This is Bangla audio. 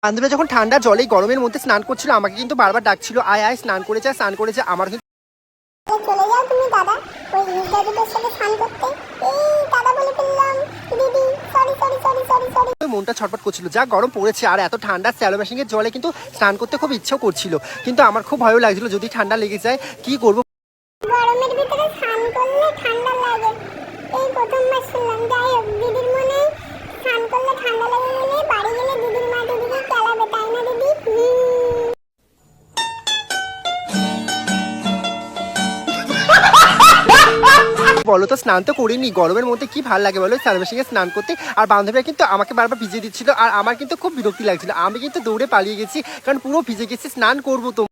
বান্ধবীরা যখন ঠান্ডা জলে গরমের মধ্যে স্নান করছিল আমাকে কিন্তু বারবার ডাকছিল, আয় আয় স্নান করে যা স্নান করে যা। আমার কিন্তু চলে যাও তুমি দাদা ওই দাদুদের সাথে স্নান করতে। এই দাদা বলে ফেললাম, দিদি sorry sorry sorry sorry sorry. মনটা ছটফট করছিল, যা গরম পড়েছে আর এত ঠান্ডা স্যালো মেশিনের জলে কিন্তু স্নান করতে খুব ইচ্ছেও করছিল, কিন্তু আমার খুব ভয়ও লাগছিল যদি ঠান্ডা লেগে যায় কি করব। গরমের ভিতরে স্নান করলে ঠান্ডা লাগে, এই প্রথমবার শুনলাম। যাই হোক, দিদির মনে স্নান করলে ঠান্ডা লাগে বলে বাড়ি গেলে দিদির মা দিদিকে খেলাবে, তাই না দিদি? বলো তো, স্নান তো করিনি, গরমের মধ্যে কি ভালো লাগে বলো স্যালো মেশিনে স্নান করতে। আর বান্ধবীরা কিন্তু আমাকে বারবার ভিজিয়ে দিচ্ছিল আর আমার কিন্তু খুব বিরক্তি লাগছিল, আমি কিন্তু দৌড়ে পালিয়ে গেছি কারণ পুরো ভিজে গেছি, স্নান করবো তো।